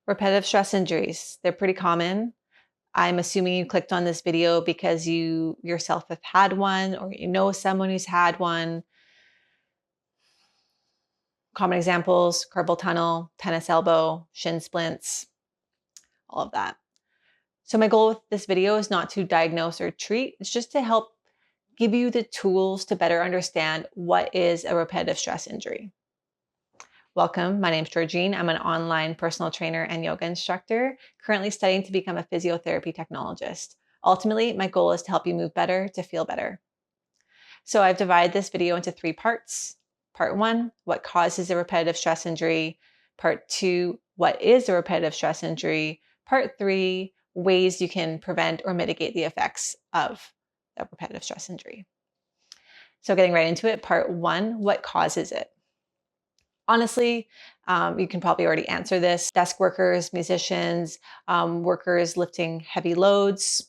Repetitive stress injuries, they're pretty common. I'm assuming you clicked on this video because you yourself have had one or you know someone who's had one. Common examples, carpal tunnel, tennis elbow, shin splints, all of that. So my goal with this video is not to diagnose or treat, it's just to help give you the tools to better understand what is a repetitive stress injury. Welcome, my name is Georgine. I'm an online personal trainer and yoga instructor, currently studying to become a physiotherapy technologist. Ultimately, my goal is to help you move better to feel better. So I've divided this video into 3 parts. Part 1, what causes a repetitive stress injury? Part 2, what is a repetitive stress injury? Part 3, ways you can prevent or mitigate the effects of a repetitive stress injury. So getting right into it, part 1, what causes it? Honestly, you can probably already answer this. Desk workers, musicians, workers lifting heavy loads.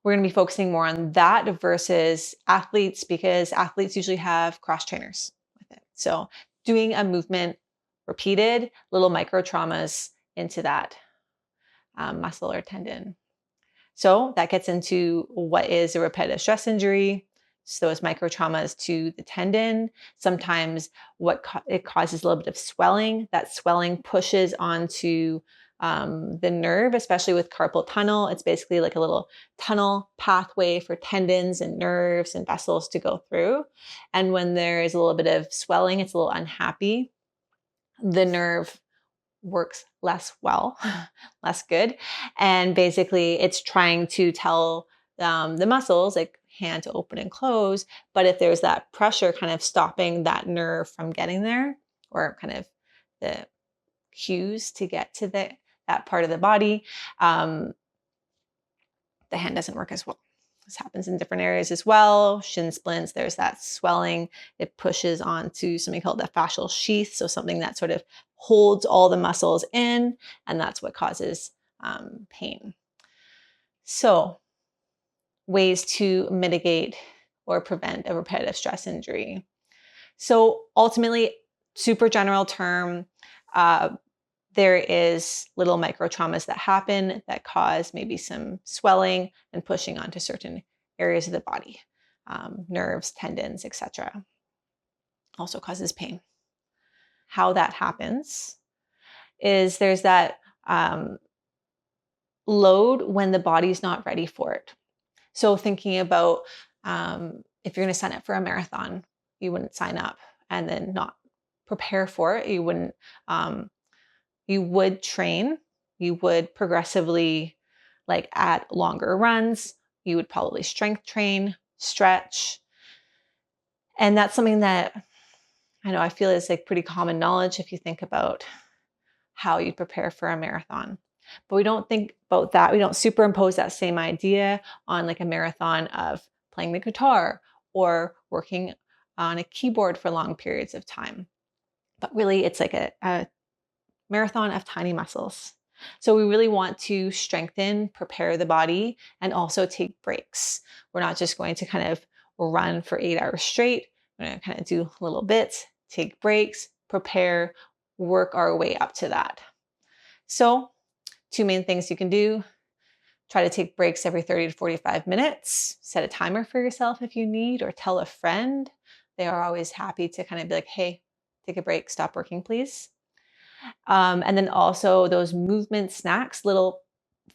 We're going to be focusing more on that versus athletes because athletes usually have cross trainers with it. So doing a movement repeated, little micro traumas into that muscle or tendon. So that gets into what is a repetitive stress injury. So those micro traumas to the tendon. Sometimes it causes a little bit of swelling. That swelling pushes onto the nerve, especially with carpal tunnel. It's basically like a little tunnel pathway for tendons and nerves and vessels to go through. And when there is a little bit of swelling, it's a little unhappy. The nerve works less well, less good. And basically it's trying to tell the muscles, like hand to open and close. But if there's that pressure kind of stopping that nerve from getting there, or kind of the cues to get to that part of the body, the hand doesn't work as well. This happens in different areas as well. Shin splints, there's that swelling. It pushes onto something called the fascial sheath. So something that sort of holds all the muscles in, and that's what causes pain. So ways to mitigate or prevent a repetitive stress injury. So ultimately, super general term, there is little micro traumas that happen that cause maybe some swelling and pushing onto certain areas of the body, nerves, tendons, etc. Also causes pain. How that happens is there's that load when the body's not ready for it. So thinking about if you're going to sign up for a marathon, you wouldn't sign up and then not prepare for it. You wouldn't. You would train, you would progressively like add longer runs, you would probably strength train, stretch. And that's something that I feel is like pretty common knowledge if you think about how you prepare for a marathon. But we don't think about that. We don't superimpose that same idea on like a marathon of playing the guitar or working on a keyboard for long periods of time. But really, it's like a marathon of tiny muscles. So we really want to strengthen, prepare the body, and also take breaks. We're not just going to kind of run for 8 hours straight. We're going to kind of do little bits, take breaks, prepare, work our way up to that. So 2 main things you can do. Try to take breaks every 30 to 45 minutes. Set a timer for yourself if you need, or tell a friend. They are always happy to kind of be like, hey, take a break, stop working, please. And then also those movement snacks, little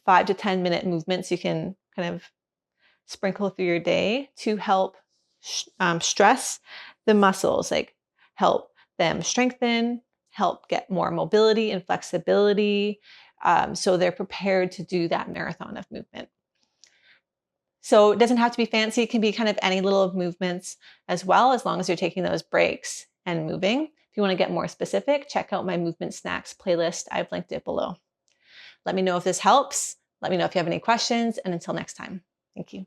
5 to 10 minute movements you can kind of sprinkle through your day to help stress the muscles, like help them strengthen, help get more mobility and flexibility, so they're prepared to do that marathon of movement. So it doesn't have to be fancy. It can be kind of any little movements as well, as long as you're taking those breaks and moving. If you want to get more specific, check out my movement snacks playlist. I've linked it below. Let me know if this helps. Let me know if you have any questions. And until next time, thank you.